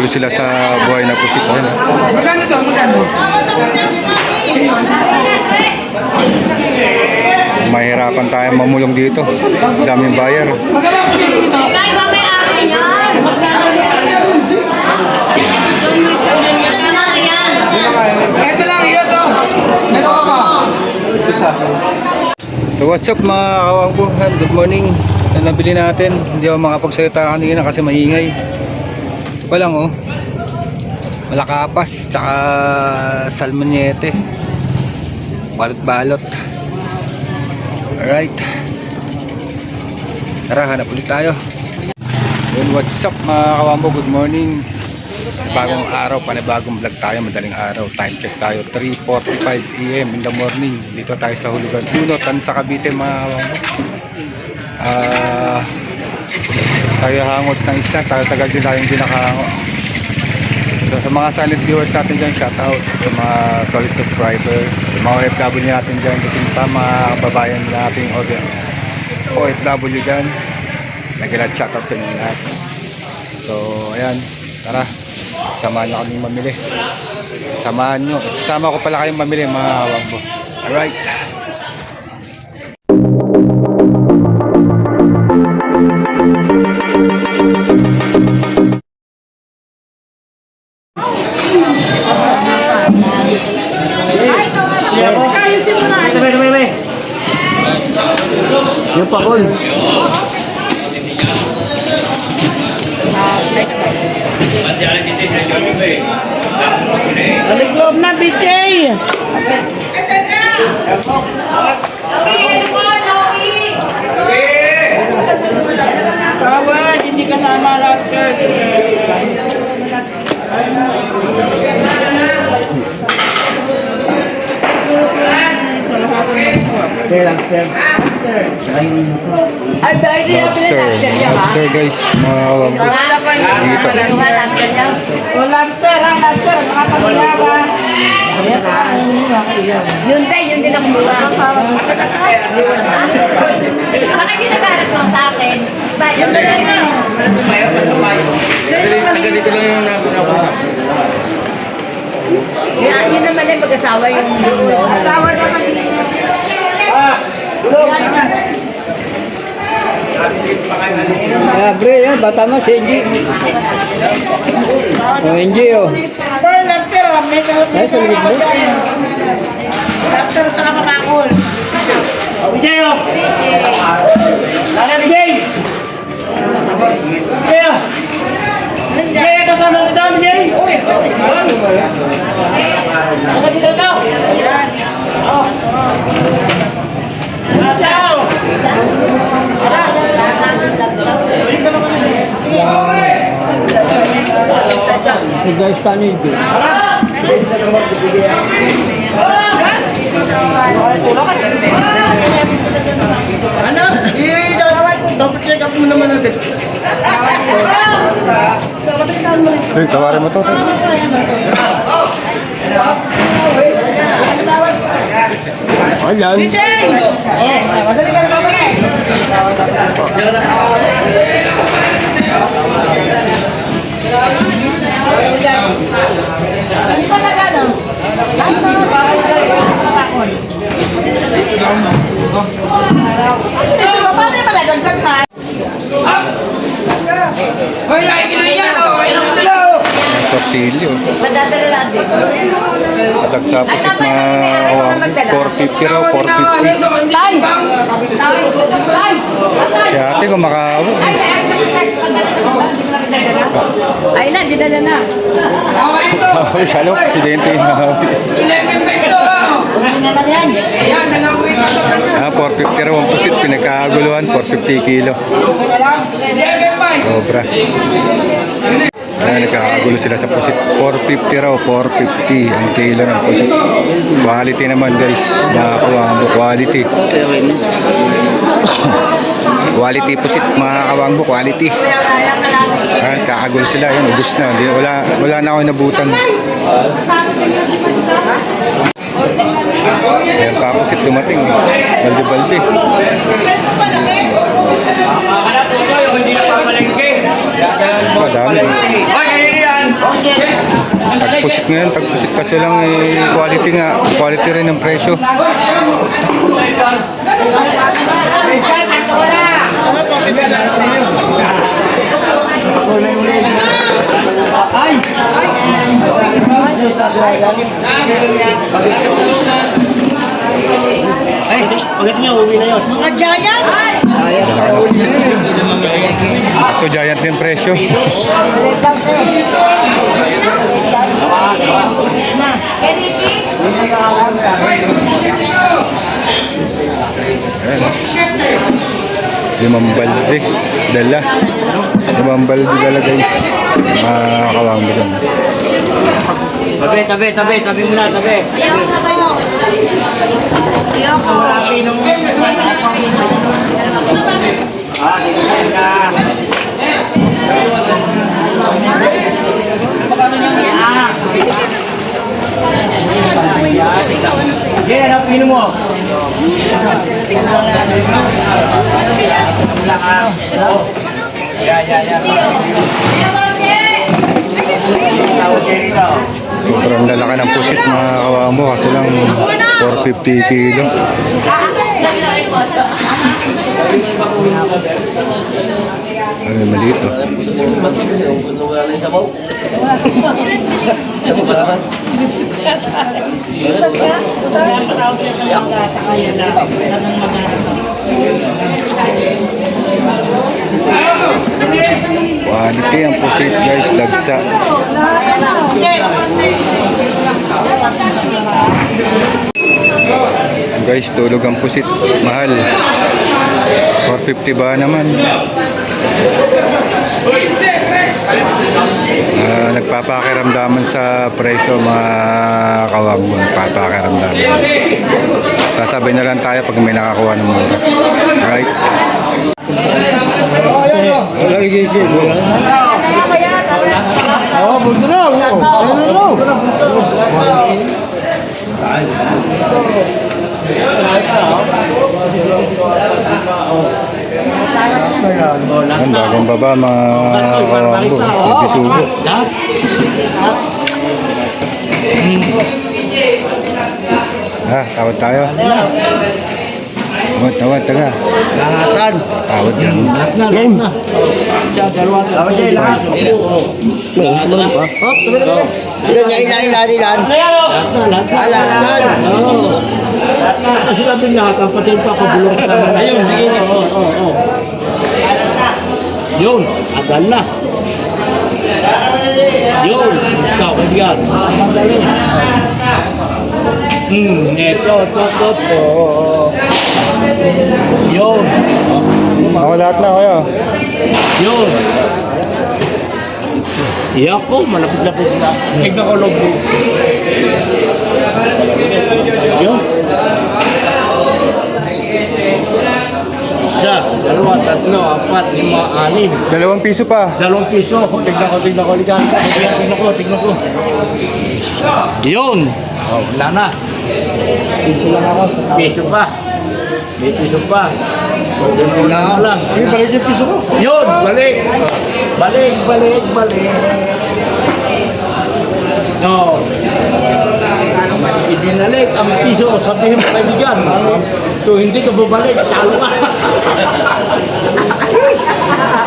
Nagkakagulo sila sa buhay na pusit. Ayun. Magkano to? Magkano? Mahirapan tayo mamulong dito. Daming buyer. Magkano po dito? Ito lang, ito. Ito ka pa. So what's up mga kawangbuhan? Good morning. Ano nabili natin? Hindi ako makapagsalita kanina kasi maingay. Ito pa lang oh. Malakapas tsaka salmonete. Balot-balot. Alright. Tara, hanap ulit tayo. Well, what's up mga kawambo? Good morning. Bagong araw, panibagong vlog tayo. Madaling araw. Time check tayo. 3:45 AM in the morning. Dito tayo sa Hulugan 1, Tansa, Cavite mga kawambo. Tayo hangot ng isla. Tagal din tayong dinakahangot. So, sa mga silent viewers natin dyan, shout out. Sa mga solid subscriber, sa mga OFW natin dyan, kasi mga kababayan natin OFW dyan, nag-ilat shout out sa inyo lahat. So ayan, tara, samahan nyo kaming mamili. Samahan nyo, sama ko pala kayong mamili mga kawang po. Alright. Yung pakol. Balik loob na, BJ! Tawad, hindi ka sama after. Lobster. Lobster guys, mga kawang po. Dito. O lobster, ha? Lobster, mga pamilyawa. Yun tayo, yun din ang mura. Bakit ginagamit mo sa akin? Bayan mo lang na. Ganito lang yung napapasap. Yun naman ay mag-asawa yung asawa naman. Bre, yan, bata mo, si Enji. Oh, Enji, oh. Pero lobster, ha? May kalapit dyan. Lobster, tsaka pamakol. BJ, oh! Lala, BJ! BJ, oh! BJ, kasama ko dyan, BJ! Uy! Saka dito ito! Oh! Masaw! Hey guys, paano yun? Ano? Dapat check up mo naman natin. Hey, tawarin mo to. Ayan. BJ! Madali ka na ba ba? Ano pa nagano? Lahat na pamakol. Paano yung malagagdag na? Hoy, nakikinig yan, oh. Kayo naman nila, oh. Ang torsilyo. Madadala lang din. Palag sa pusit mga kawang 450 raw, 450. Tay! Tay! Si ate kumakawa. Ay na, dinala na. Okay, ito. Ay, kalo, presidente yung nahawi. 11 pa ito, oh. Hindi naman yan. Yan, dalawa ko ito. 450 raw ang pusit, pinagkakaguluhan, 450 kilo. 11 pa. Sobra. Ayan, nagkakagulo sila sa pusit. 450 raw, 450 ang kilo ng pusit. Quality naman guys, nakakuha ang quality. Quality pusit, mga kawangbo, quality. Ayan, kakagulo sila, yun, ubus na. Wala na ako inabutan. Ayan pa pusit dumating. Balde-balde. Hindi na papalengke. Madami. Hoy, kanina yan. Tagpusit ngayon, tagpusit kasi lang quality nga. Quality rin ng presyo. Pagkat niya, uwi na yun. Mga giant! So giant din presyo. Ayan. Limang balde dala. Limang balde dala guys. Mga kawang doon. Tabi muna, tabi. Sige, ano pino mo? Sobrang lalaki ng pusit mga kawang mo kasi lang 450 kilo. Ano maliit oh. Quality ang pusit guys, dagsa. Guys, tulog ang pusit. Mahal. 450 ba naman? Nagpapakiramdaman sa presyo mga kawang mo. Nagpapakiramdaman. Sasabi na lang tayo pag may nakakuha ng mura. Right? Wala igigil. Oo, bunto na. Ayun na. Ang bagong baba mga kawang mo. Sugo. Tawad tayo. Tawad, taga. Lahatan. Tawad dyan. Game. Siya, dalawa. Tawad dyan, lahat. Ilan niya, ilan. Lahat. Kasi natin lahat, ang patin pa, pabulong ka naman. Ayun, sige. Oo. Yun, agal na. Yun, ikaw, kaibigan. Ito. Yun. Ako lahat na kaya. Yun. Iyak ko, malapit-lapit na. Tignan ko lobo. Yun. Isa, dalawa, tatlo, apat, lima, anim. 2 piso pa. 2 piso. Tignan ko. Tignan ko. Yun. Oh, wala na. Piso lang ako. Piso pa. May piso pa. Wala lang. Balik yung piso ko. Yun, balik. Balik. No. Ibinalik ang piso. Sabihin mo kaibigan. So hindi ka bumalik. Salo ka.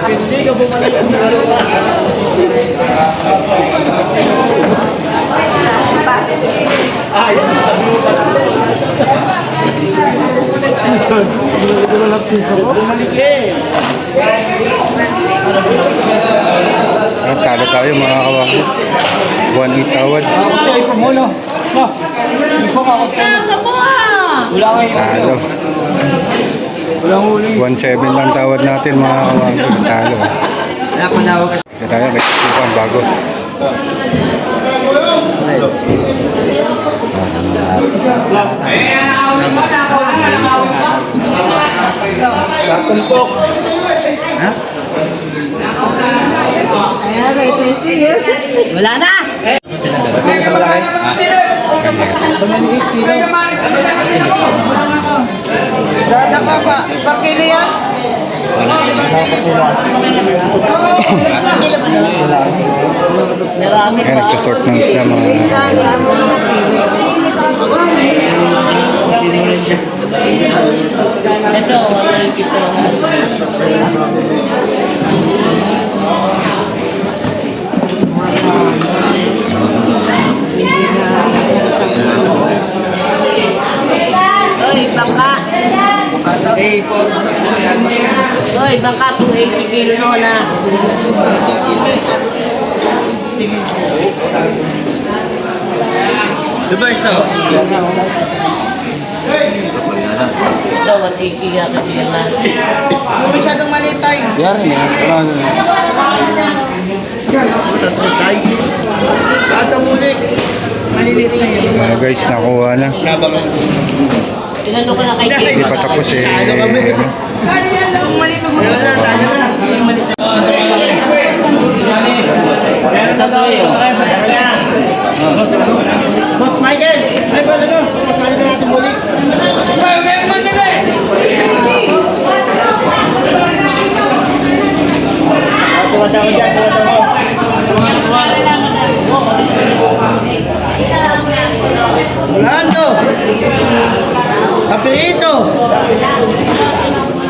Hindi ka bumalik. Salo ka. Ayun. Talo tayo mga kawang. 1.8 tawad. Talo. 1.7 lang tawad natin mga kawang. Talo. Kaya tayo may sipang bago. Tumpok. Wala na! Dada ka pa. Pakili yan? Ayan, nagsasort ng isda mga Oy, bangka. Oy, bangka 280 kilo no na. Diba ito? Ito, 180 nga kasi yan na. Masyadong maliit tayo. Kaasa muli. guys, nakuha na. Tinanong ko na kay Hindi pa tapos eh. Ano? Boss Michael! Ay, ba ano? Pasali na natin muli. Ay, okay, mandali. Tuwada ko dyan, tuwada ko. Rolando! Kapirito!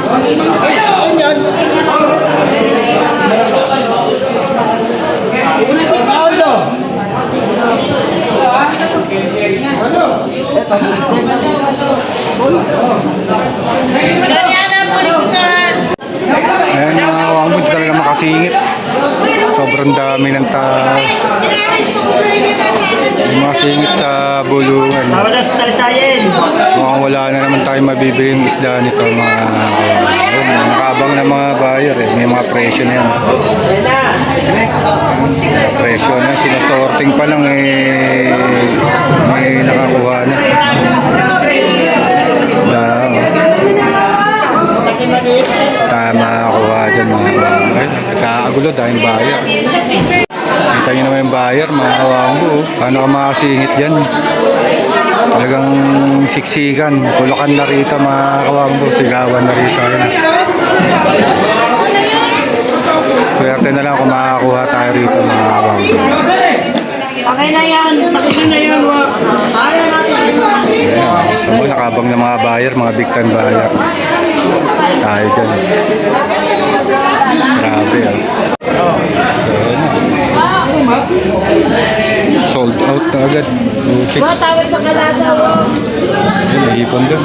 Ano yan? Paulo! Ganyan ang pulikan. Ayan mga kawangbo, talaga makasingit. Sobrang dami ng yung mga singit sa bulungan. Tawada sa talisayin! Mukhang wala na naman tayo mabibili yung isda nito mga kawangbo. Nakabang na mga buyer eh. May mga presyo na yan. Presyo na, sinasorting pa lang eh. May nakakuha na. Tama kuha dyan mga kawangbo. Nagkakagulo dahil buyer. Kita nyo naman yung buyer mga kawangbo. Paano ka makasingit dyan? Talagang siksikan. Tulakan na rito mga kawangbo. Sigawan na rito. Ayan. Swerte na lang kung makakakuha tayo rito mga kawangbo. Okay na yan. Pagkakas na yan. Ayan. Nakabang na mga buyer, mga big time buyer. Tayo dyan. Grabe ah. Sold out na agad. Butik. Tawad sa kalasa mo. Ayun, nahipon dun.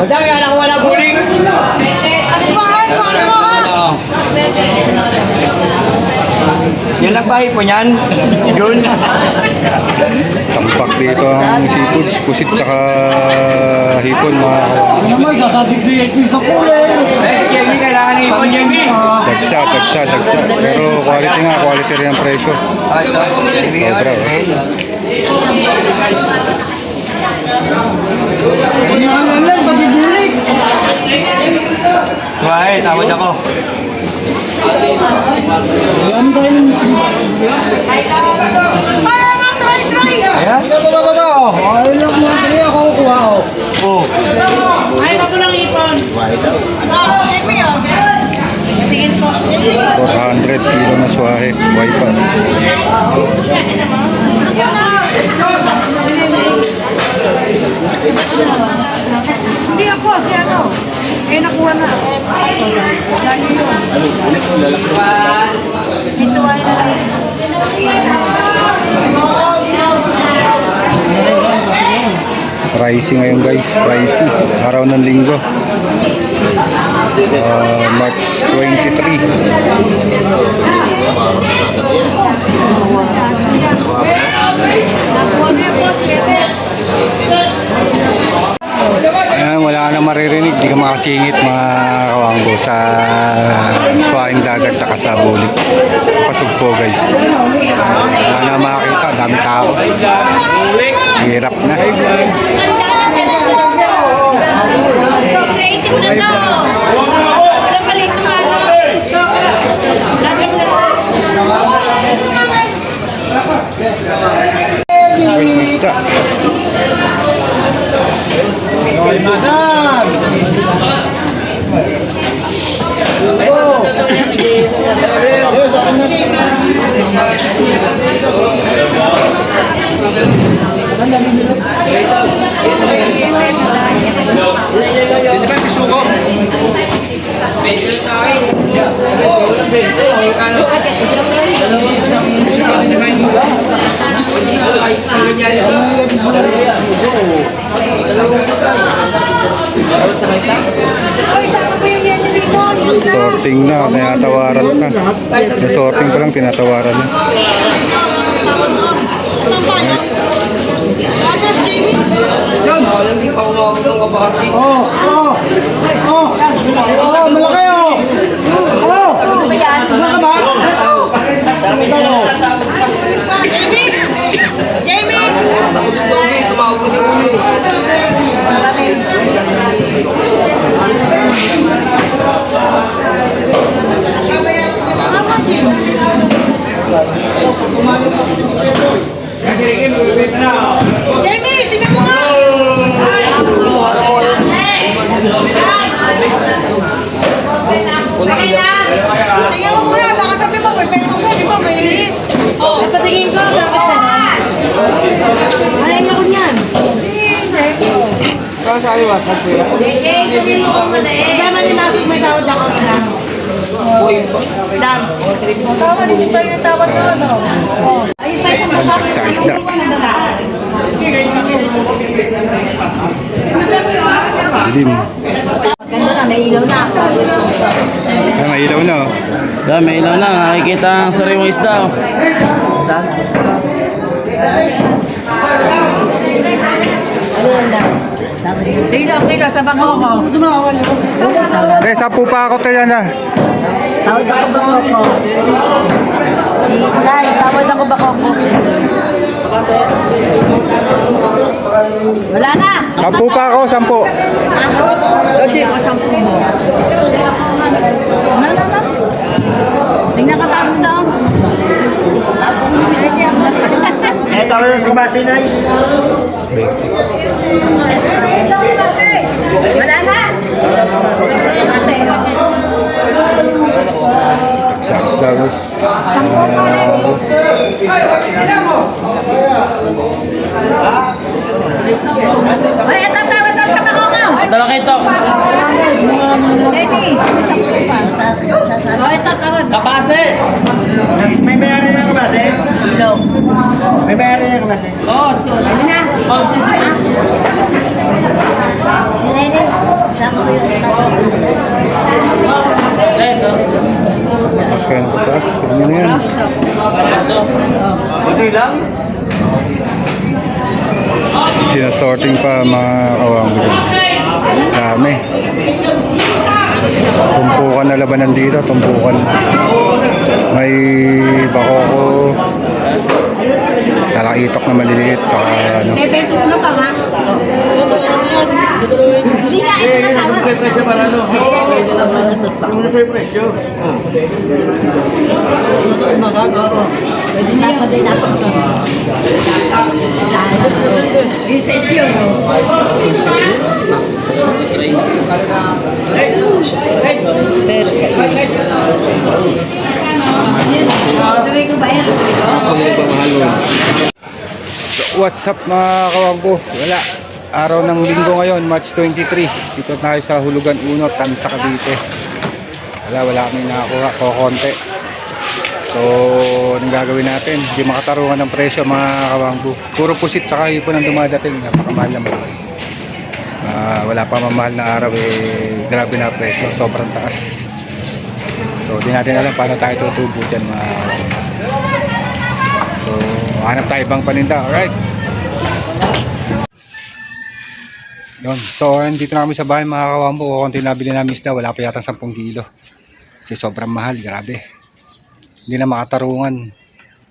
Madami anak ko wala buling! Aswahan mo, aswahan. Yan ang bahay po niyan. Yun. Tampak dito ang seafoods, pusit tsaka hipon mga kawangbo. Naman, sasabigay ko sa kulay. Eh, yan yung kailangan ni Ipon yan. Dagsa. Pero quality rin ang presyo. Sobra oh. Why, tawad ako. Ayan. Ay lang mga kaya ako kukuha ko. Oh. Ay, ako lang ipon. Tingin po. 400 kilo na swahe. Wifi. Hindi ako, si ano. Eh, nakuha na. Lalo yun. Isuway na lang. Pricey ngayon guys. Pricey. Araw ng linggo. March 23. Wala na maririnig, di ka makasingit mga kawangbo sa swaing dagat tsaka sa bulik. Pasugpo guys. Wala na makakita, dami tao. Hirap na. Creative na to. Walang maliit na ano. Lahat na. isda. Oy, saan ba yung yan dito? Sorting na, tinatawaran na. Yung sorting pa lang, tinatawaran na. Saan ba yan? Tapos, Jamie. Jamie, tingnan mo nga! Tingnan mo muna, baka sabi mo, may petong sabi mo, may liit. Oh, patingin ko, bakit na? Ay, ako niyan. Kaya manilasig may tawad ako na. Tawad, hindi pa yung tawad ko, ano? Ayun tayo sa masakit. Sa isda. Dilim. Ganda na, may ilaw na. Ay, may ilaw na, oh. May ilaw na, nakikita ang sariwang isda. Oh. Ilaw, sa bangko ko. Eh, 10 pa ako tayo na. Tawad ako bangko ko. Dahil, tawad ako bangko ko. Wala na. 10 pa ako, 10. Na. Tingnan ka tayo na. Eh, tawag na sa base na. Wala na. Sa isda, guys. Ay, ito tawad lang sa bangko ko. Ito lang ito. Baby. Oh, ito tawad. Kabase! May bayaran niya kabase? Ilaw. May bayaran niya kabase? Oo, ito. Ano na? Tapos kayo ng butas. Ano na yan? Buti lang. Sinasorting pa mga kawang dito. Dami. Tumpukan na labanan dito. Tumpukan. May bakoko. Talaitok na maliliit. Tsaka ano. Bebe, ano ka ha? Hindi na, ito na tawad. Sa presyo pala, no? Yung nasa presyo. Pwede na sa din ako. Yung sa isyo, no? Pero sa tuloy ko ba yan? What's up mga kawanggo? Wala. Araw ng linggo ngayon, March 23. Dito tayo sa Hulugan 1, Tansa, Cavite. Wala kami nakakuha. Konti. So, anong gagawin natin? Hindi makatarungan ng presyo mga kawanggo. Puro pusit tsaka hipon ang dumadating. Napakamahal naman. Wala pa mamahal na araw grabe na presyo. Sobrang taas. So, di natin alam paano tayo tutubo dyan mga kawanggo. So, hanap tayo ibang paninda. Alright. Yun. So, dito na kami sa bahay mga kawambo. Kunti nabili namin isda. Wala pa yata 10 kilo. Kasi sobrang mahal. Grabe. Hindi na makatarungan.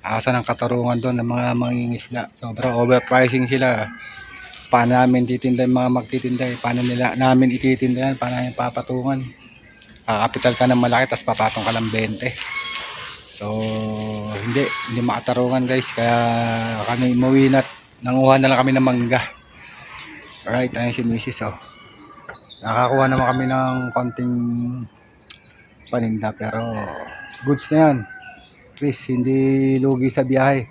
Asa ng katarungan doon ng mga mangingisda. Sobrang overpricing sila. Paano namin titinda yung mga magtitinda? Paano nila namin ititinda yan? Paano namin papatungan? Kapital ka ng malaki tapos papatong ka ng 20. So, hindi makatarungan guys. Kaya kami umuwi na nanguha na lang kami ng mangga. Alright, ayun si Mrs. Oh. Nakakuha naman kami ng konting paninda pero goods na yan. Please, hindi lugi sa biyahe.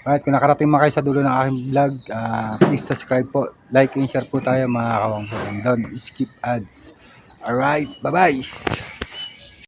Alright, kung nakarating man kayo sa dulo ng aking vlog, please subscribe po. Like and share po tayo mga kawang. And don't skip ads. Alright, bye-bye!